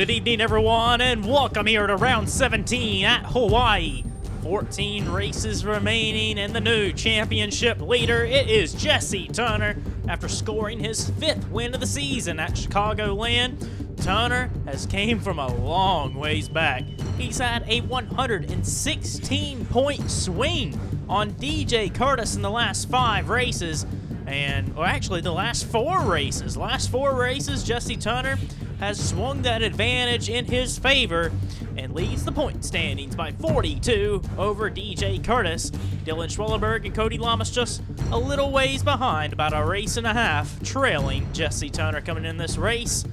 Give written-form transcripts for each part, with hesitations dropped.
Good evening, everyone, and welcome here to round 17 at Hawaii. 14 races remaining, and the new championship leader, it is Jesse Turner. After scoring his 5th win of the season at Chicagoland, Turner has came from a long ways back. He's had a 116-point swing on DJ Kurtis in the last 5 races, or actually the last 4 races. Last 4 races, Jesse Turner has swung that advantage in his favor and leads the point standings by 42 over DJ Kurtis. Dylan Schwallenberg and Cody Llamas just a little ways behind, about a race and a half, trailing Jesse Turner coming in this race.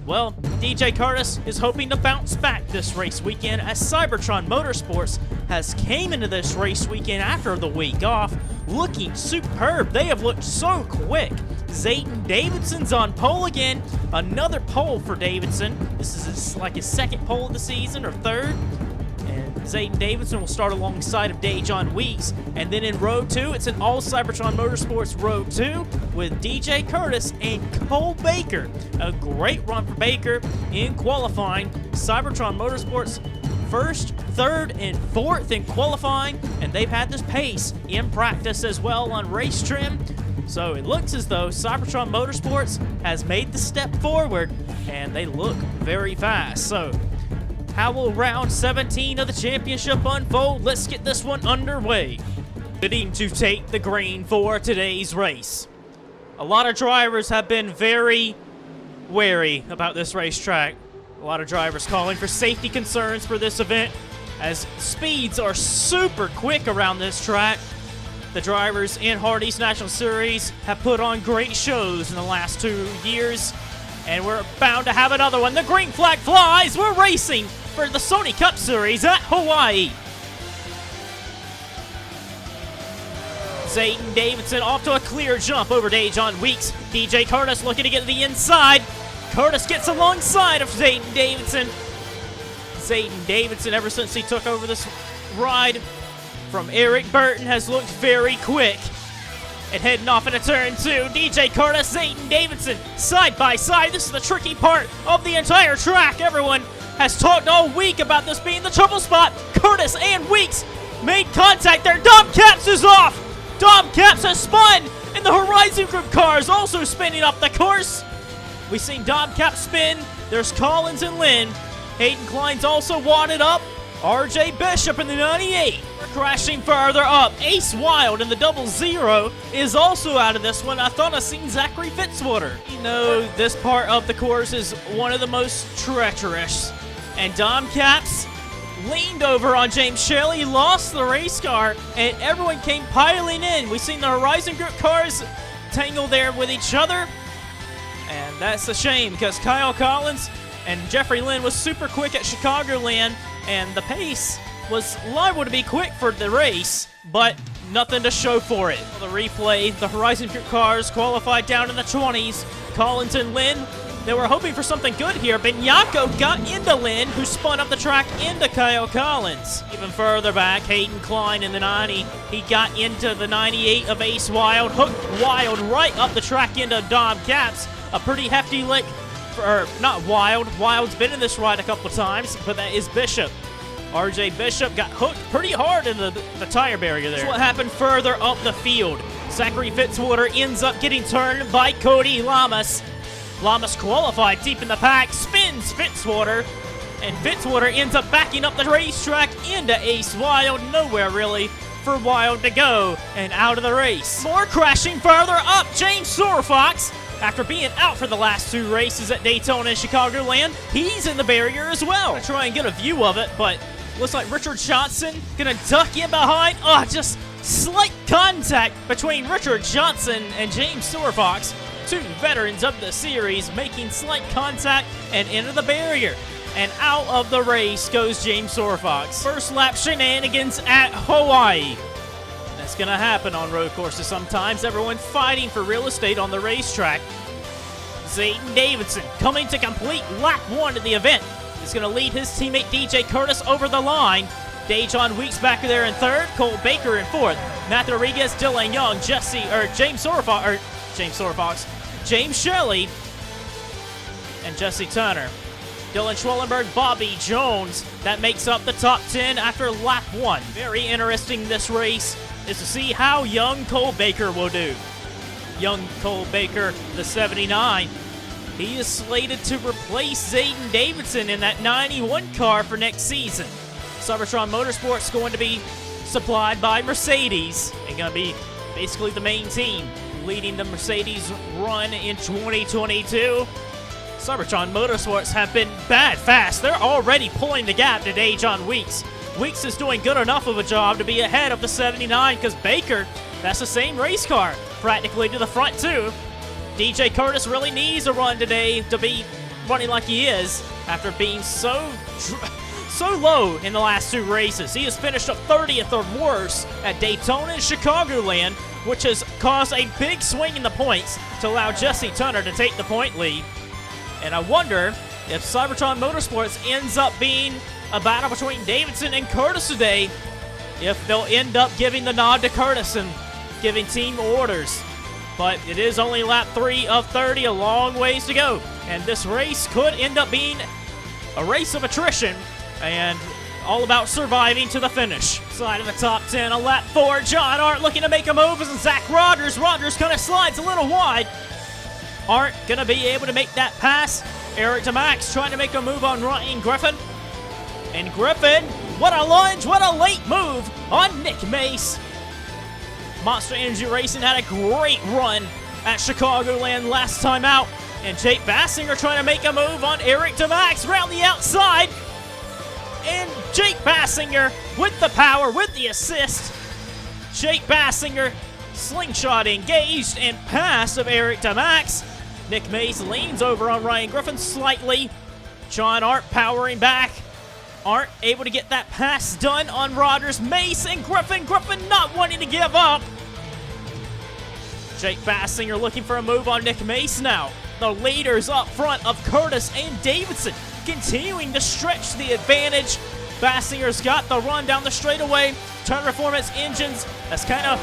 Well, DJ Kurtis is hoping to bounce back this race weekend as Cybertron Motorsports has came into this race weekend after the week off looking superb. They have looked so quick. Zaedin Davidson's on pole again. Another pole for Davidson. This is like his 2nd pole of the season, or 3rd. And Zaedin Davidson will start alongside of Dajon Weeks. And then in row 2, it's an all Cybertron Motorsports row 2 with DJ Kurtis and Cole Baker. A great run for Baker in qualifying. Cybertron Motorsports 1st, 3rd, and 4th in qualifying. And they've had this pace in practice as well on race trim. So it looks as though Cybertron Motorsports has made the step forward, and they look very fast. So how will round 17 of the championship unfold? Let's get this one underway. Bidding to take the green for today's race. A lot of drivers have been very wary about this racetrack. A lot of drivers calling for safety concerns for this event, as speeds are super quick around this track. The drivers in Hardy's National Series have put on great shows in the last 2 years, and we're bound to have another one. The green flag flies. We're racing for the Sony Cup Series at Hawaii. Zaedin Davidson off to a clear jump over Dajon Weeks. DJ Kurtis looking to get to the inside. Kurtis gets alongside of Zaedin Davidson. Zaedin Davidson, ever since he took over this ride from Eric Burton, has looked very quick. And heading off into turn 2, DJ Kurtis, Zaedin Davidson, side by side. This is the tricky part of the entire track. Everyone has talked all week about this being the trouble spot. Kurtis and Weeks made contact there. Dom Caps is off. Dom Caps has spun, and the Horizon Group cars also spinning up the course. We've seen Dom Caps spin. There's Collins and Lynn. Hayden Klein's also wadded up. RJ Bishop in the 98. Crashing further up. Ace Wild in the 00 is also out of this one. I thought I seen Zachary Fitzwater. You know, this part of the course is one of the most treacherous. And Dom Caps leaned over on James Shelley, lost the race car, and everyone came piling in. We've seen the Horizon Group cars tangle there with each other. And that's a shame, because Kyle Collins and Jeffrey Lynn was super quick at Chicagoland, and the pace was liable to be quick for the race, but nothing to show for it. The replay, the Horizon Group cars qualified down in the 20s. Collins and Lynn, they were hoping for something good here. Benyako got into Lynn, who spun up the track into Kyle Collins. Even further back, Hayden Klein in the 90. He got into the 98 of Ace Wild, hooked Wild right up the track into Dom Caps. A pretty hefty lick, not Wild. Wild's been in this ride a couple times, but that is Bishop. RJ Bishop got hooked pretty hard in the tire barrier there. That's what happened further up the field. Zachary Fitzwater ends up getting turned by Cody Llamas. Llamas qualified deep in the pack, spins Fitzwater, and Fitzwater ends up backing up the racetrack into Ace Wild. Nowhere really for Wild to go, and out of the race. More crashing further up. James Sorfox, after being out for the last 2 races at Daytona and Chicagoland, he's in the barrier as well. I'm gonna try and get a view of it, but looks like Richard Johnson gonna duck in behind. Oh, just slight contact between Richard Johnson and James Sorfox. 2 veterans of the series making slight contact and into the barrier. And out of the race goes James Sorfox. First lap shenanigans at Hawaii. That's gonna happen on road courses sometimes. Everyone fighting for real estate on the racetrack. Zaedin Davidson coming to complete lap 1 of the event. He's gonna lead his teammate DJ Kurtis over the line. Dajon Weeks back there in 3rd. Cole Baker in 4th. Matt Rodriguez, Dylan Young, James Sorfox, James Shelley, and Jesse Turner. Dylan Schwallenberg, Bobby Jones. That makes up the top 10 after lap 1. Very interesting this race is to see how young Cole Baker will do. Young Cole Baker, the 79, he is slated to replace Zaedin Davidson in that 91 car for next season. Cybertron Motorsports going to be supplied by Mercedes and going to be basically the main team leading the Mercedes run in 2022. Cybertron Motorsports have been bad fast. They're already pulling the gap to Dajon Weeks. Weeks is doing good enough of a job to be ahead of the 79 because Baker, that's the same race car, practically to the front too. DJ Kurtis really needs a run today to be running like he is after being so low in the last 2 races. He has finished up 30th or worse at Daytona and Chicagoland, which has caused a big swing in the points to allow Jesse Turner to take the point lead. And I wonder if Cybertron Motorsports ends up being a battle between Davidson and Kurtis today, if they'll end up giving the nod to Kurtis and giving team orders. But it is only lap 3 of 30, a long ways to go. And this race could end up being a race of attrition and all about surviving to the finish. Side of the top 10, a lap 4. John Art looking to make a move, and Zach Rogers. Rogers kind of slides a little wide. Art going to be able to make that pass. Eric DeMax trying to make a move on Ryan Griffin. And Griffin, what a lunge, what a late move on Nick Mace. Monster Energy Racing had a great run at Chicagoland last time out. And Jake Bassinger trying to make a move on Eric DeMax around the outside. And Jake Bassinger with the power, with the assist. Jake Bassinger, slingshot engaged and pass of Eric DeMax. Nick Mace leans over on Ryan Griffin slightly. John Art powering back. Art able to get that pass done on Rogers. Mace and Griffin. Griffin not wanting to give up. Jake Bassinger looking for a move on Nick Mace now. The leaders up front of Kurtis and Davidson continuing to stretch the advantage. Bassinger's got the run down the straightaway. Turn Performance engines has kind of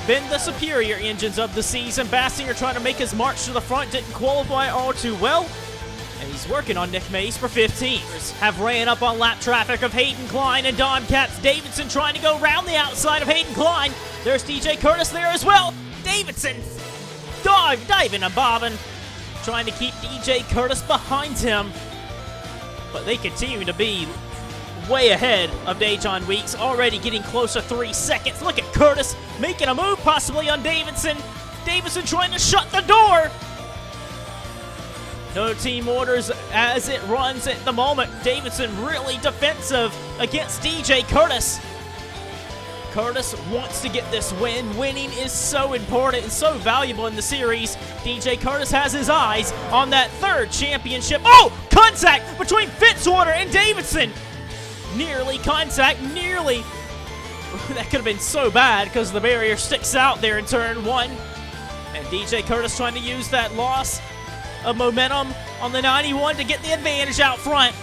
been the superior engines of the season. Bassinger trying to make his march to the front, didn't qualify all too well. And he's working on Nick Mace for 15. Have ran up on lap traffic of Hayden Klein and Don Katz. Davidson trying to go around the outside of Hayden Klein. There's DJ Kurtis there as well. Davidson diving and bobbing, trying to keep DJ Kurtis behind him. But they continue to be way ahead of Dajon Weeks, already getting close to 3 seconds. Look at Kurtis making a move possibly on Davidson. Davidson trying to shut the door. No team orders as it runs at the moment. Davidson really defensive against DJ Kurtis. Kurtis wants to get this win. Winning is so important and so valuable in the series. DJ Kurtis has his eyes on that 3rd championship. Oh, contact between Fitzwater and Davidson. Nearly contact, nearly. That could have been so bad because the barrier sticks out there in turn 1. And DJ Kurtis trying to use that loss of momentum on the 91 to get the advantage out front.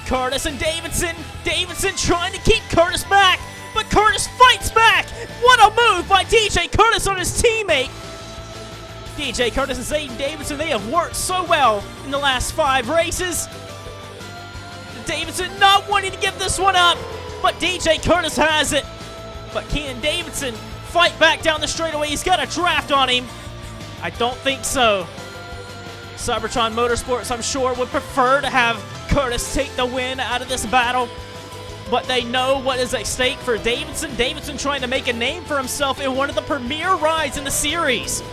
Kurtis and Davidson. Davidson trying to keep Kurtis back, but Kurtis fights back. What a move by DJ Kurtis on his teammate. DJ Kurtis and Zaedin Davidson, they have worked so well in the last 5 races. Davidson not wanting to give this one up, but DJ Kurtis has it. But can Davidson fight back down the straightaway? He's got a draft on him. I don't think so. Cybertron Motorsports, I'm sure, would prefer to have Kurtis take the win out of this battle, but they know what is at stake for Davidson. Davidson trying to make a name for himself in one of the premier rides in the series.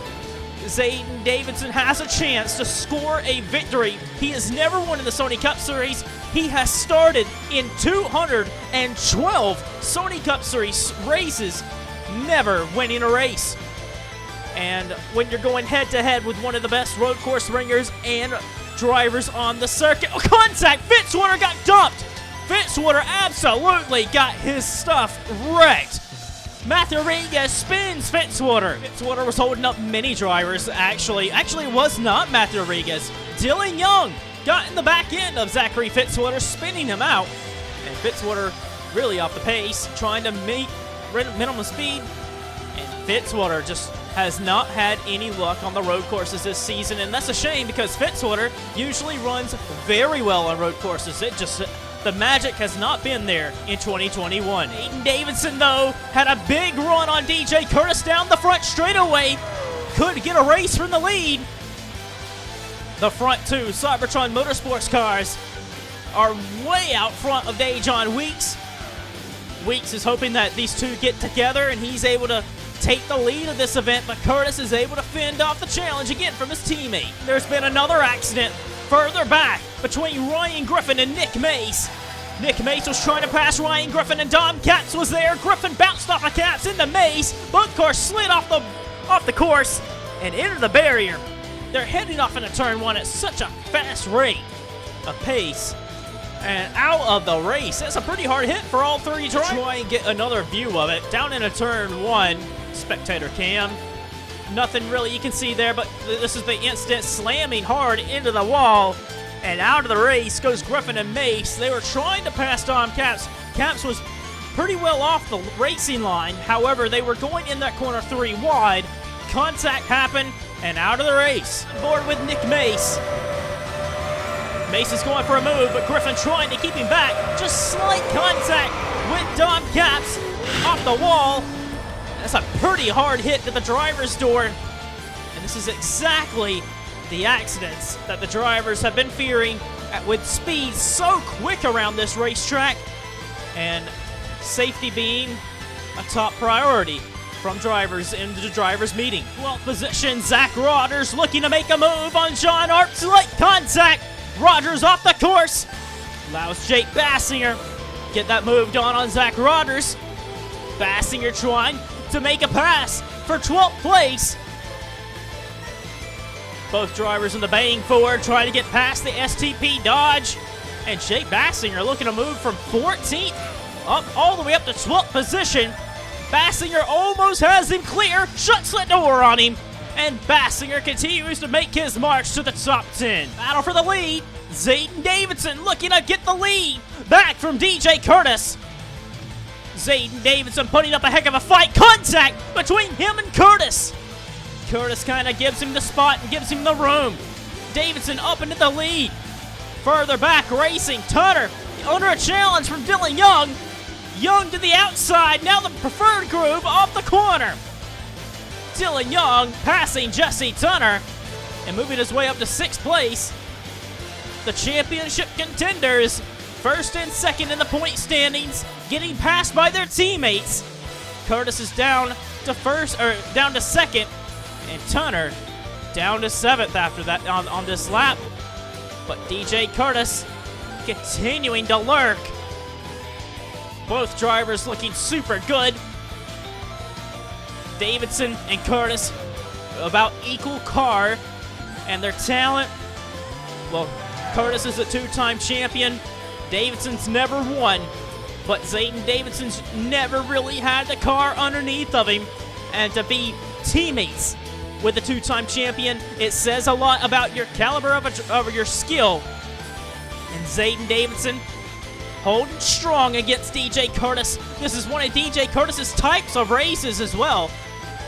Zaedin Davidson has a chance to score a victory. He has never won in the Sony Cup Series. He has started in 212 Sony Cup Series races, never winning a race. And when you're going head-to-head with one of the best road course ringers and drivers on the circuit. Oh, contact! Fitzwater got dumped! Fitzwater absolutely got his stuff wrecked. Matthew Rodriguez spins Fitzwater. Fitzwater was holding up many drivers, actually. Actually, it was not Matthew Rodriguez. Dylan Young got in the back end of Zachary Fitzwater, spinning him out. And Fitzwater really off the pace, trying to meet minimum speed. And Fitzwater just has not had any luck on the road courses this season, and that's a shame because Fitzwater usually runs very well on road courses. The magic has not been there in 2021. Zaedin Davidson, though, had a big run on DJ Kurtis down the front straightaway. Could get a race from the lead. The front two Cybertron Motorsports cars are way out front of Dajon Weeks. Weeks is hoping that these two get together and he's able to take the lead of this event, but Kurtis is able to fend off the challenge again from his teammate. There's been another accident further back between Ryan Griffin and Nick Mace. Nick Mace was trying to pass Ryan Griffin and Dom Katz was there. Griffin bounced off of Katz into Mace. Both cars slid off the course and into the barrier. They're heading off into turn one at such a fast rate of pace. And out of the race. That's a pretty hard hit for all three drivers. Try and get another view of it. Down into turn one, spectator cam. Nothing really you can see there, but this is the instant slamming hard into the wall. And out of the race goes Griffin and Mace. They were trying to pass Dom Katz. Katz was pretty well off the racing line. However, they were going in that corner three wide. Contact happened, and out of the race. Board with Nick Mace. Mace is going for a move, but Griffin trying to keep him back. Just slight contact with Dom Katz off the wall. That's a pretty hard hit to the driver's door. And this is exactly the accidents that the drivers have been fearing with speed so quick around this racetrack. And safety being a top priority from drivers in the drivers' meeting. 12th position, Zach Rogers looking to make a move on John Arp. Slight contact. Rogers off the course. Allows Jake Bassinger get that move done on Zach Rogers. Bassinger trying to make a pass for 12th place. Both drivers in the baying forward trying to get past the STP Dodge. And Jake Bassinger looking to move from 14th up all the way up to 12th position. Bassinger almost has him clear. Shuts the door on him. And Bassinger continues to make his march to the top 10. Battle for the lead. Zaedin Davidson looking to get the lead back from DJ Kurtis. Zaedin Davidson putting up a heck of a fight. Contact between him and Kurtis. Kurtis kind of gives him the spot and gives him the room. Davidson up into the lead. Further back racing. Tunner under a challenge from Dylan Young. Young to the outside. Now the preferred groove off the corner. Dylan Young passing Jesse Tunner and moving his way up to 6th place. The championship contenders, first and second in the point standings, getting passed by their teammates. Kurtis is down to second, and Tunner down to 7th after that on this lap. But DJ Kurtis continuing to lurk. Both drivers looking super good. Davidson and Kurtis about equal car and their talent. Well, Kurtis is a two-time champion. Davidson's never won, but Zaedin Davidson's never really had the car underneath of him. And to be teammates with a two-time champion, it says a lot about your caliber of your skill. And Zaedin Davidson holding strong against DJ Kurtis. This is one of DJ Kurtis's types of races as well.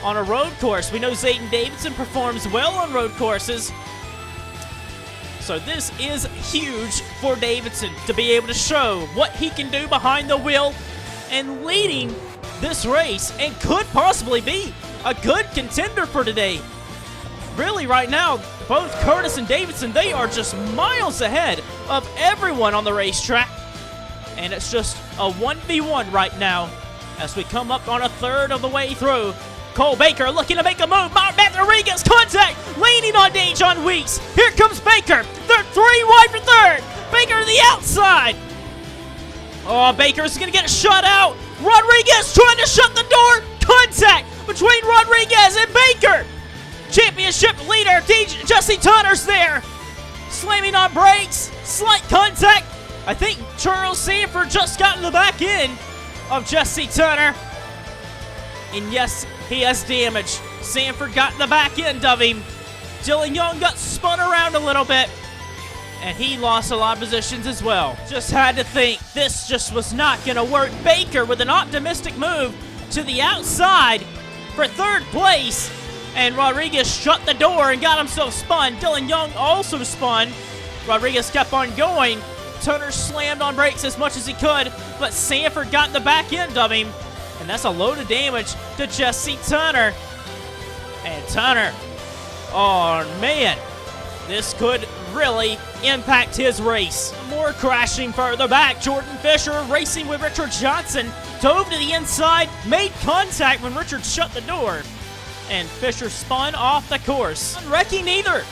On a road course, we know Zaedin Davidson performs well on road courses. So this is huge for Davidson to be able to show what he can do behind the wheel and leading this race and could possibly be a good contender for today. Really, right now, both Kurtis and Davidson, they are just miles ahead of everyone on the racetrack. And it's just a 1v1 right now as we come up on a third of the way through. Cole Baker looking to make a move. Matt Rodriguez, contact, leaning on Dajon Weeks. Here comes Baker. They're 3 wide for third. Baker to the outside. Oh, Baker's going to get shut out. Rodriguez trying to shut the door. Contact between Rodriguez and Baker. Championship leader Jesse Tunner's there. Slamming on brakes. Slight contact. I think Charles Sanford just got in the back end of Jesse Tunner. And yes, he has damage. Sanford got in the back end of him. Dylan Young got spun around a little bit. And he lost a lot of positions as well. Just had to think this just was not going to work. Baker with an optimistic move to the outside for third place. and Rodriguez shut the door and got himself spun. Dylan Young also spun. Rodriguez kept on going. Turner slammed on brakes as much as he could, but Sanford got in the back end of him, and that's a load of damage to Jesse Turner. And Turner, oh man, this could really impact his race. More crashing further back. Jordan Fisher racing with Richard Johnson, dove to the inside, made contact when Richard shut the door, and Fisher spun off the course. Wrecking either.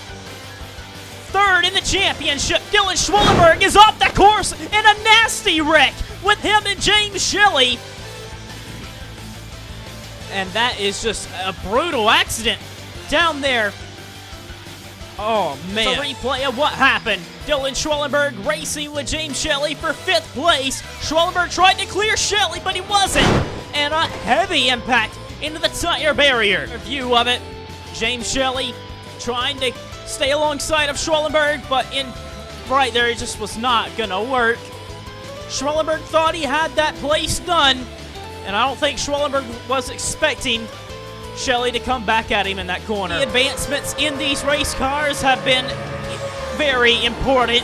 Third in the championship, Dylan Schwallenberg is off the course in a nasty wreck with him and James Shelley. And that is just a brutal accident down there. Oh, man. It's a replay of what happened. Dylan Schwallenberg racing with James Shelley for 5th place. Schwallenberg tried to clear Shelley, but he wasn't. And a heavy impact into the tire barrier. A view of it, James Shelley trying to stay alongside of Schwallenberg, but in right there, it just was not gonna work. Schwallenberg thought he had that place done, and I don't think Schwallenberg was expecting Shelley to come back at him in that corner. The advancements in these race cars have been very important,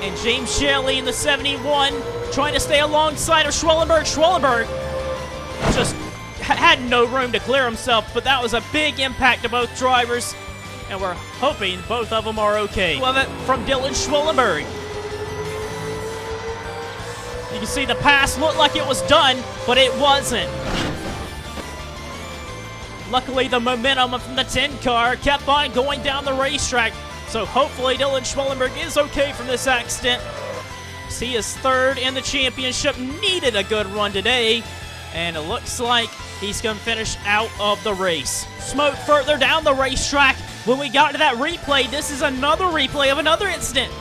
and James Shelley in the 71 trying to stay alongside of Schwallenberg. Schwallenberg just had no room to clear himself, but that was a big impact to both drivers, and we're hoping both of them are okay. Love it from Dylan Schwallenberg. You can see the pass looked like it was done, but it wasn't. Luckily, the momentum from the 10 car kept on going down the racetrack, so hopefully Dylan Schwallenberg is okay from this accident. He is 3rd in the championship, needed a good run today, and it looks like he's going to finish out of the race. Smoke further down the racetrack. When we got to that replay, this is another replay of another incident.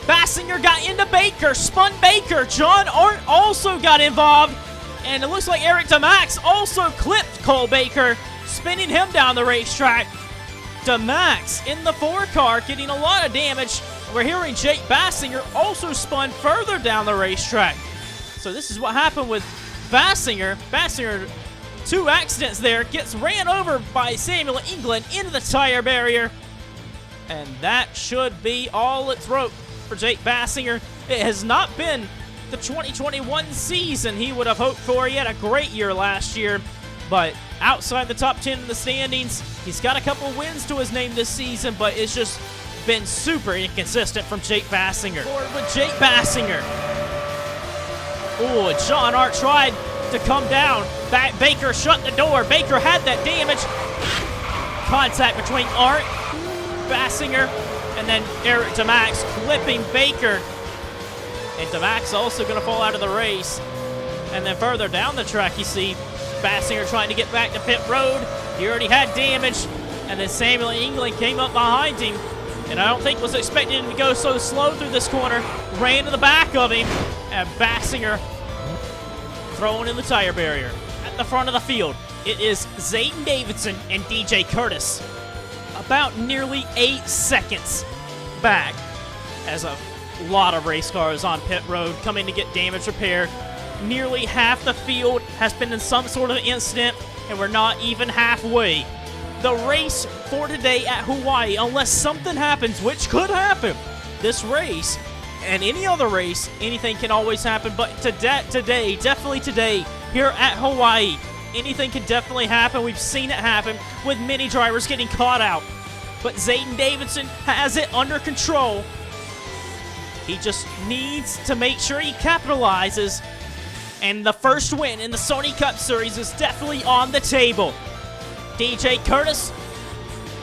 Bassinger got into Baker, spun Baker. John Arndt also got involved, and it looks like Eric DeMax also clipped Cole Baker, spinning him down the racetrack. DeMax in the 4 car getting a lot of damage. We're hearing Jake Bassinger also spun further down the racetrack. So this is what happened with Bassinger. Bassinger, 2 accidents there, gets ran over by Samuel England into the tire barrier. And that should be all it's wrote for Jake Bassinger. It has not been the 2021 season he would have hoped for. He had a great year last year, but outside the top 10 in the standings, he's got a couple wins to his name this season, but it's just been super inconsistent from Jake Bassinger. Forward with Jake Bassinger. Oh, John Arndt tried to come down. Baker shut the door. Baker had that damage. Contact between Arndt, Bassinger, and then Eric DeMax clipping Baker. And DeMax also going to fall out of the race. And then further down the track, you see Bassinger trying to get back to pit road. He already had damage. And then Samuel England came up behind him, and I don't think was expecting him to go so slow through this corner. Ran to the back of him, and Bassinger thrown in the tire barrier. At the front of the field, it is Zaedin Davidson and DJ Kurtis. About nearly 8 seconds back, as a lot of race cars on pit road coming to get damage repaired. Nearly half the field has been in some sort of incident, and we're not even halfway. The race for today at Hawaii, unless something happens, which could happen, this race and any other race, anything can always happen, but today, definitely today, here at Hawaii, anything can definitely happen. We've seen it happen with many drivers getting caught out, but Zaedin Davidson has it under control. He just needs to make sure he capitalizes, and the first win in the Sony Cup Series is definitely on the table. DJ Kurtis,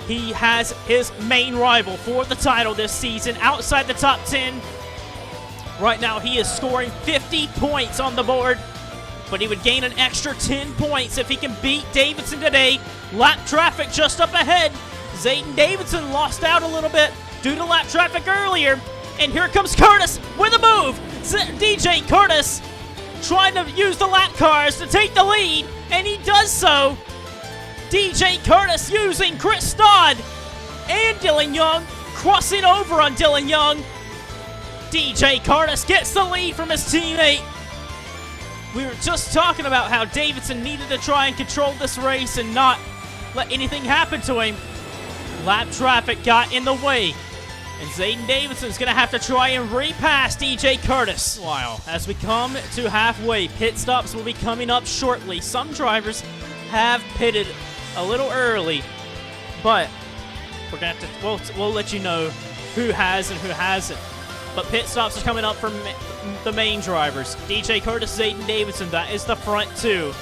he has his main rival for the title this season outside the top 10. Right now, he is scoring 50 points on the board, but he would gain an extra 10 points if he can beat Davidson today. Lap traffic just up ahead. Zaedin Davidson lost out a little bit due to lap traffic earlier, and here comes Kurtis with a move. DJ Kurtis trying to use the lap cars to take the lead, and he does so. DJ Kurtis using Chris Dodd and Dylan Young, crossing over on Dylan Young. DJ Kurtis gets the lead from his teammate. We were just talking about how Davidson needed to try and control this race and not let anything happen to him. Lap traffic got in the way. And Zaedin Davidson's going to have to try and repass DJ Kurtis. Wow. As we come to halfway, pit stops will be coming up shortly. Some drivers have pitted a little early, but we're going to have to, we'll let you know who has and who hasn't. But pit stops are coming up for the main drivers. DJ Kurtis, Zaedin Davidson, that is the front two.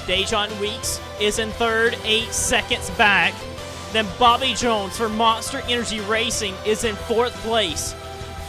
Dajon Weeks is in third, 8 seconds back. Then Bobby Jones for Monster Energy Racing is in 4th place.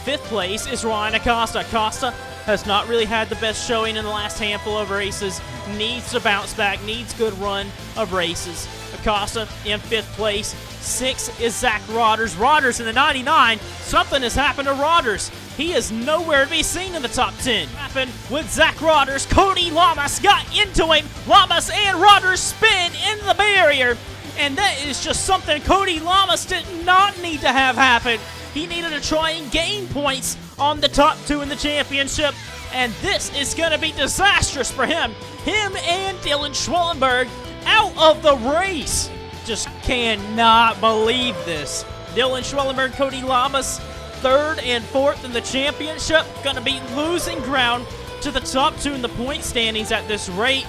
5th place is Ryan Acosta. Acosta has not really had the best showing in the last handful of races. Needs to bounce back, needs good run of races. Acosta in 5th place. 6th is Zach Rodders. Rodders in the 99. Something has happened to Rodders. He is nowhere to be seen in the top 10. Happened with Zach Rodders. Cody Llamas got into him. Llamas and Rodders spin in the barrier. And that is just something Cody Llamas did not need to have happen. He needed to try and gain points on the top 2 in the championship. And this is going to be disastrous for him. Him and Dylan Schwallenberg out of the race. Just cannot believe this. Dylan Schwallenberg, Cody Llamas, 3rd and 4th in the championship. Going to be losing ground to the top 2 in the point standings at this rate.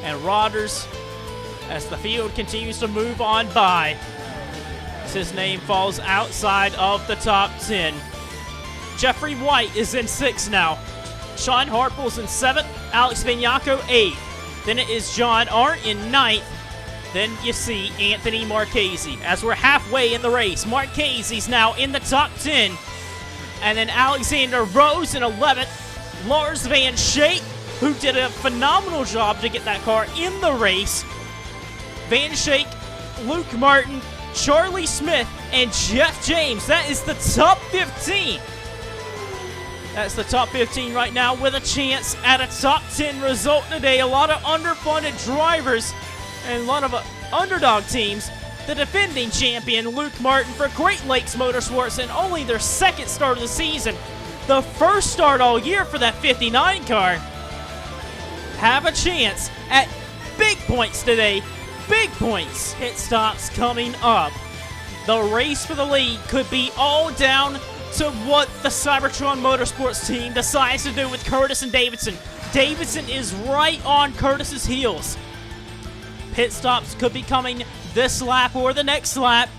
And Rodders, as the field continues to move on by, his name falls outside of the top 10. Jeffrey White is in 6th now. Sean Harple's in 7th. Alex Vignacco 8th. Then it is John Arndt in 9th. Then you see Anthony Marchese. As we're halfway in the race, Marchese's now in the top 10. And then Alexander Rose in 11th. Lars Van Schaik, who did a phenomenal job to get that car in the race. Van Schaik, Luke Martin, Charlie Smith, and Jeff James. That is the top 15. That's the top 15 right now with a chance at a top 10 result today. A lot of underfunded drivers and a lot of underdog teams. The defending champion, Luke Martin, for Great Lakes Motorsports, and only their 2nd start of the season. The first start all year for that 59 car. Have a chance at big points today. Big points. Pit stops coming up. The race for the lead could be all down to what the Cybertron Motorsports team decides to do with Kurtis and Davidson. Davidson is right on Kurtis's heels. Pit stops could be coming this lap or the next lap.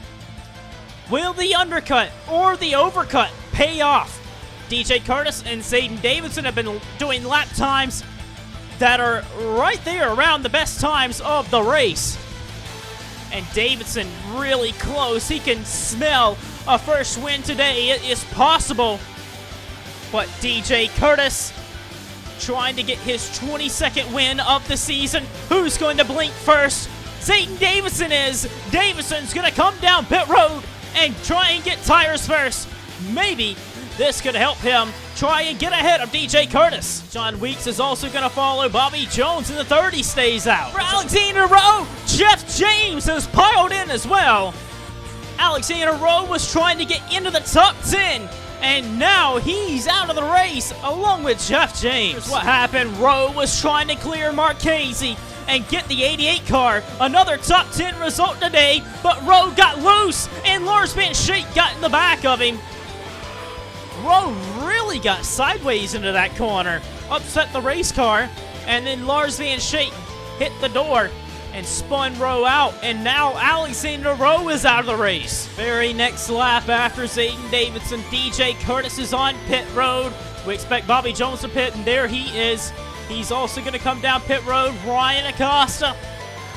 Will the undercut or the overcut pay off? DJ Kurtis and Zaedin Davidson have been doing lap times that are right there around the best times of the race. And Davidson really close. He can smell a first win today. It is possible. But DJ Kurtis trying to get his 22nd win of the season. Who's going to blink first? Zaedin Davidson is. Davidson's going to come down pit road and try and get tires first. Maybe this could help him try and get ahead of DJ Kurtis. Dajon Weeks is also going to follow Bobby Jones in the 3rd. He stays out. For Alexander Rowe, Jeff James has piled in as well. Alexander Rowe was trying to get into the top 10, and now he's out of the race along with Jeff James. Here's what happened. Rowe was trying to clear Marchese and get the 88 car. Another top 10 result today, but Rowe got loose, and Lars Van Schaik got in the back of him. Rowe really got sideways into that corner, upset the race car, and then Lars Van Schaik hit the door and spun Rowe out, and now Alexander Rowe is out of the race. Very next lap after Zaedin Davidson, DJ Kurtis is on pit road. We expect Bobby Jones to pit, and there he is. He's also going to come down pit road. Ryan Acosta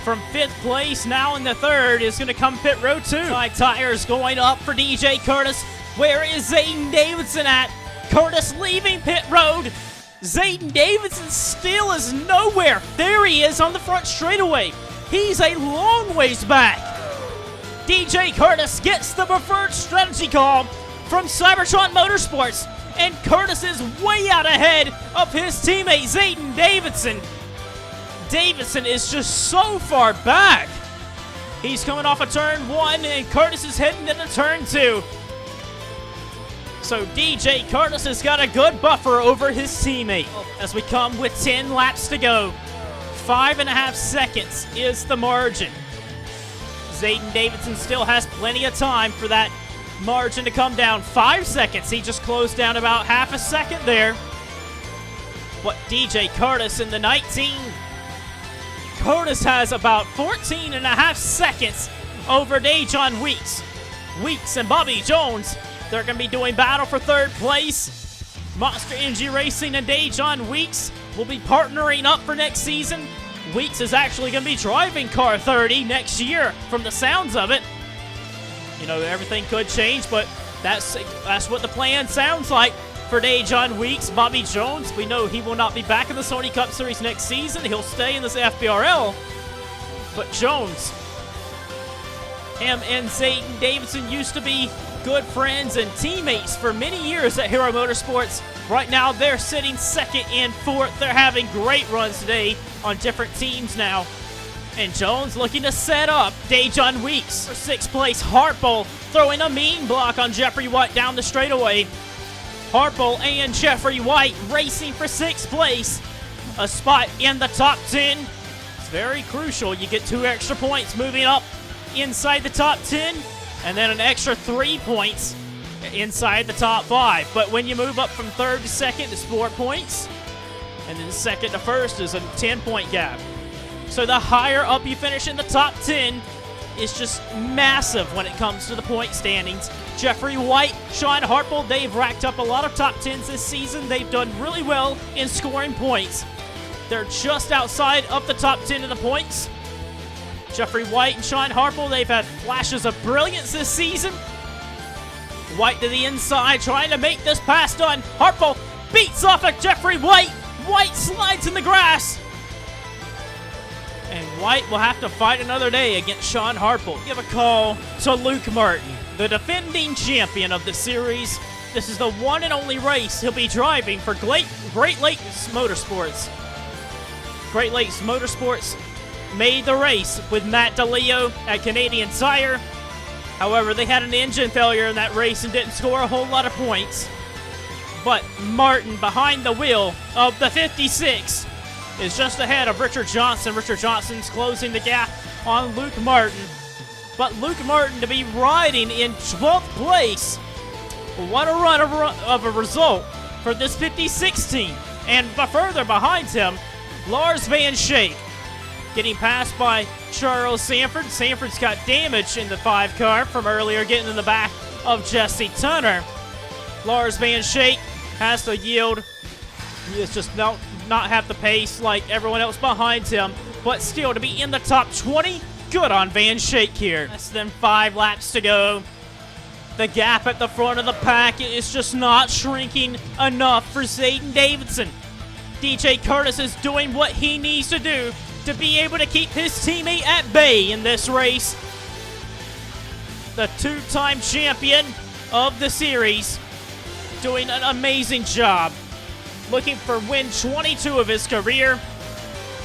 from 5th place, now in the 3rd, is going to come pit road too. Tires going up for DJ Kurtis. Where is Zaedin Davidson at? Kurtis leaving pit road. Zaedin Davidson still is nowhere. There he is on the front straightaway. He's a long ways back. DJ Kurtis gets the preferred strategy call from Cybertron Motorsports, and Kurtis is way out ahead of his teammate Zaedin Davidson. Davidson is just so far back. He's coming off of turn 1, and Kurtis is heading into turn 2. So DJ Kurtis has got a good buffer over his teammate. As we come with 10 laps to go, 5.5 seconds is the margin. Zaedin Davidson still has plenty of time for that margin to come down. 5 seconds. He just closed down about half a second there. But DJ Kurtis in the 19. Kurtis has about 14 and a half seconds over Dajon Weeks. Weeks and Bobby Jones, they're going to be doing battle for third place. Monster Energy Racing and Dajon Weeks will be partnering up for next season. Weeks is actually going to be driving car 30 next year from the sounds of it. You know, everything could change, but that's what the plan sounds like for Dajon Weeks. Bobby Jones, we know he will not be back in the Sony Cup Series next season. He'll stay in this FBRL. But Jones, him and Zaedin Davidson used to be good friends and teammates for many years at Hero Motorsports. Right now, they're sitting second and fourth. They're having great runs today on different teams now. And Jones looking to set up Dajon Weeks for 6th place. Hartbull throwing a mean block on Jeffrey White down the straightaway. Hartbull and Jeffrey White racing for 6th place. A spot in the top 10. It's very crucial. You get 2 extra points moving up inside the top 10, and then an extra 3 points inside the top 5. But when you move up from 3rd to 2nd, it's 4 points. And then 2nd to 1st is a 10-point gap. So the higher up you finish in the top 10 is just massive when it comes to the point standings. Jeffrey White, Sean Hartbull, they've racked up a lot of top 10s this season. They've done really well in scoring points. They're just outside of the top 10 of the points. Jeffrey White and Sean Hartbull, they've had flashes of brilliance this season. White to the inside, trying to make this pass done. Hartbull beats off of Jeffrey White. White slides in the grass. And White will have to fight another day against Sean Hartbull. Give a call to Luke Martin, the defending champion of the series. This is the one and only race he'll be driving for Great Lakes Motorsports. Great Lakes Motorsports made the race with Matt DeLeo at Canadian Tire. However, they had an engine failure in that race and didn't score a whole lot of points. But Martin, behind the wheel of the 56, is just ahead of Richard Johnson. Richard Johnson's closing the gap on Luke Martin. But Luke Martin to be riding in 12th place. What a run of a result for this 56 team. And further behind him, Lars Van Schaik, getting passed by Charles Sanford. Sanford's got damage in the 5 car from earlier getting in the back of Jesse Tunner. Lars Van Schaik has to yield. He is just not have the pace like everyone else behind him, but still to be in the top 20, good on Van Schaik here. Less than 5 laps to go. The gap at the front of the pack is just not shrinking enough for Zaedin Davidson. DJ Kurtis is doing what he needs to do to be able to keep his teammate at bay in this race. The 2-time champion of the series doing an amazing job. Looking for win 22 of his career,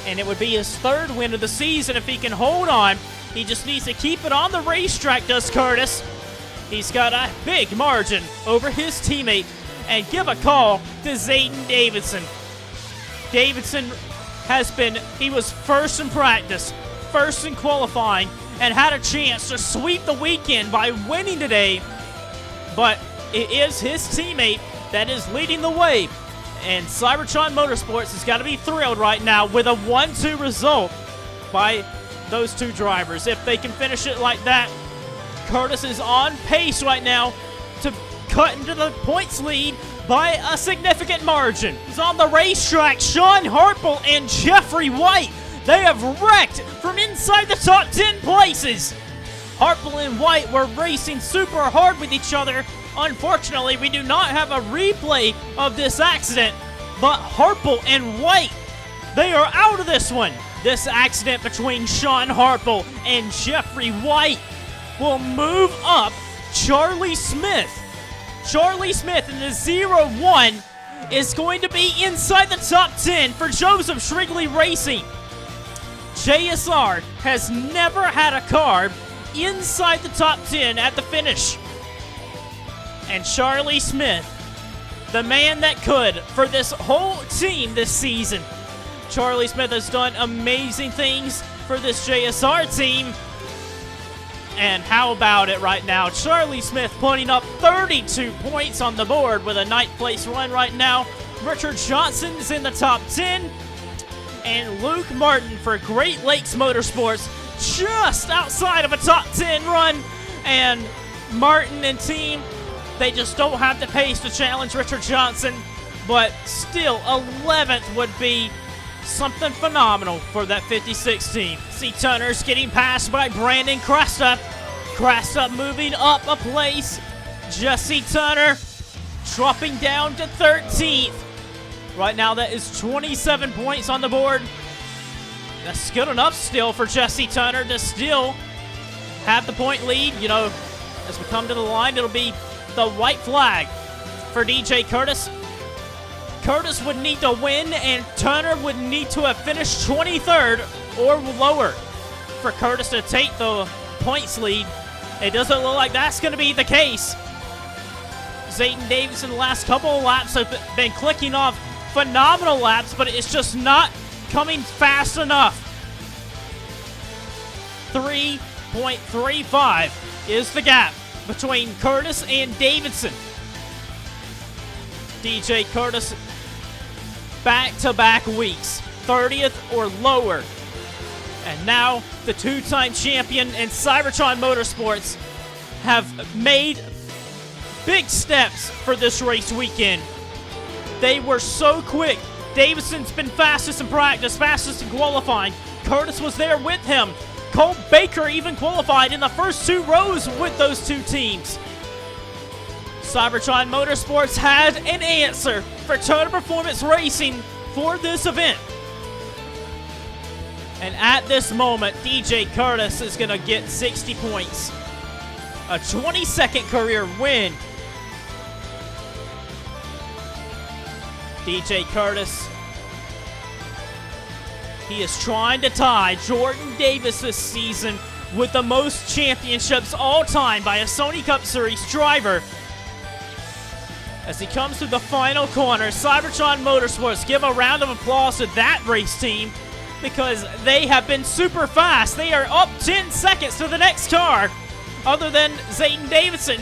and it would be his 3rd win of the season if he can hold on. He just needs to keep it on the racetrack, does Kurtis. He's got a big margin over his teammate. And give a call to Zaedin Davidson. Davidson he was first in practice, first in qualifying, and had a chance to sweep the weekend by winning today. But it is his teammate that is leading the way. And Cybertron Motorsports has got to be thrilled right now with a 1-2 result by those 2 drivers. If they can finish it like that, Kurtis is on pace right now to cut into the points lead by a significant margin. He's on the racetrack. Sean Hartbull and Jeffrey White, they have wrecked from inside the top 10 places. Hartbull and White were racing super hard with each other. Unfortunately, we do not have a replay of this accident, but Hartbull and White, they are out of this one. This accident between Sean Hartbull and Jeffrey White will move up Charlie Smith. Charlie Smith in the 0-1 is going to be inside the top 10 for Joseph Shrigley Racing. JSR has never had a car inside the top 10 at the finish. And Charlie Smith, the man that could for this whole team this season. Charlie Smith has done amazing things for this JSR team. And how about it right now? Charlie Smith putting up 32 points on the board with a ninth place run right now. Richard Johnson's in the top 10. And Luke Martin for Great Lakes Motorsports just outside of a top 10 run. And Martin and team, they just don't have the pace to challenge Richard Johnson. But still, 11th would be something phenomenal for that 56 team. See, Tunner's getting passed by Brandon Cresta. Cresta moving up a place. Jesse Tunner dropping down to 13th. Right now, that is 27 points on the board. That's good enough still for Jesse Tunner to still have the point lead. You know, as we come to the line, it'll be the white flag for DJ Kurtis. Kurtis would need to win, and Tunner would need to have finished 23rd or lower for Kurtis to take the points lead. It doesn't look like that's going to be the case. Zaedin Davidson, the last couple of laps have been clicking off phenomenal laps, but it's just not coming fast enough. 3.35 is the gap between Kurtis and Davidson. DJ Kurtis, back-to-back weeks, 30th or lower. And now the two-time champion and Cybertron Motorsports have made big steps for this race weekend. They were so quick. Davidson's been fastest in practice, fastest in qualifying. Kurtis was there with him. Cole Baker even qualified in the first two rows with those two teams. Cybertron Motorsports had an answer for Total Performance Racing for this event. And at this moment, DJ Kurtis is going to get 60 points. A 22nd career win. DJ Kurtis, he is trying to tie Jordan Davis this season with the most championships all time by a Sony Cup Series driver. As he comes to the final corner, Cybertron Motorsports, give a round of applause to that race team because they have been super fast. They are up 10 seconds to the next car, other than Zaedin Davidson.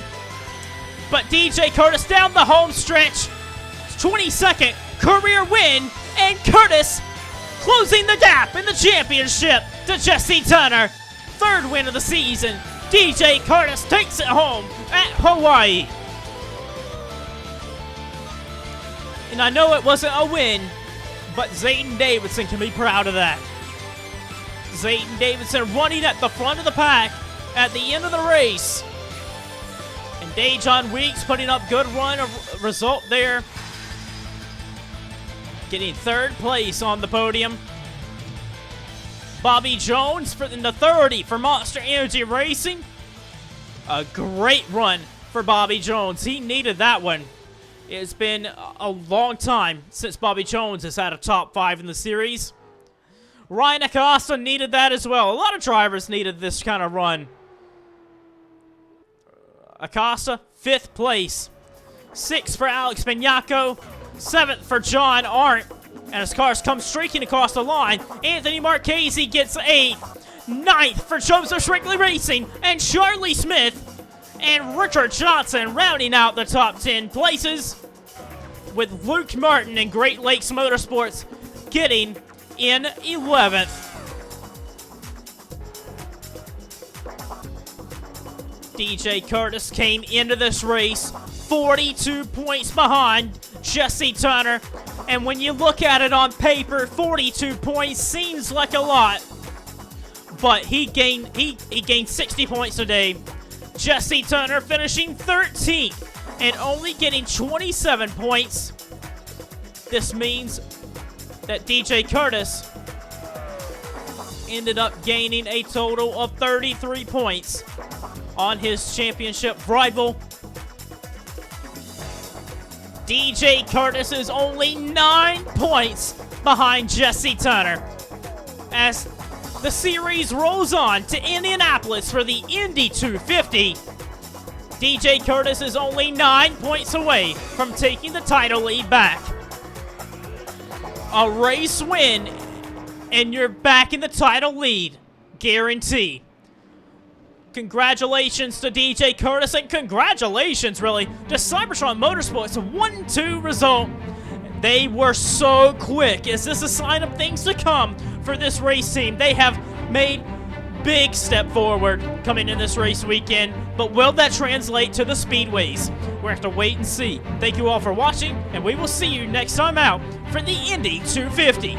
But DJ Kurtis down the home stretch, 22nd career win, and Kurtis closing the gap in the championship to Jesse Tunner. Third win of the season. DJ Kurtis takes it home at Hawaii. And I know it wasn't a win, but Zaedin Davidson can be proud of that. Zaedin Davidson running at the front of the pack at the end of the race. And Dajon Weeks putting up good run of result there. Getting third place on the podium. Bobby Jones in the 30 for Monster Energy Racing. A great run for Bobby Jones. He needed that one. It's been a long time since Bobby Jones has had a top 5 in the series. Ryan Acosta needed that as well. A lot of drivers needed this kind of run. Acosta, 5th place. 6th for Alex Benyako. 7th for John Arndt. And his cars come streaking across the line. Anthony Marchese gets 8th. 9th for Joseph Shrinkley Racing. And Charlie Smith and Richard Johnson rounding out the top 10 places, with Luke Martin and Great Lakes Motorsports getting in 11th. DJ Kurtis came into this race 42 points behind Jesse Tunner, and when you look at it on paper, 42 points seems like a lot, but he gained 60 points today. Jesse Tunner finishing 13th and only getting 27 points. This means that DJ Kurtis ended up gaining a total of 33 points on his championship rival. DJ Kurtis is only 9 points behind Jesse Tunner. As the series rolls on to Indianapolis for the Indy 250, DJ Kurtis is only 9 points away from taking the title lead back. A race win, and you're back in the title lead, guaranteed. Congratulations to DJ Kurtis, and congratulations, really, to Cybertron Motorsports, a 1-2 result. They were so quick. Is this a sign of things to come for this race team? They have made big step forward coming in this race weekend, but will that translate to the speedways? We'll have to wait and see. Thank you all for watching, and we will see you next time out for the Indy 250.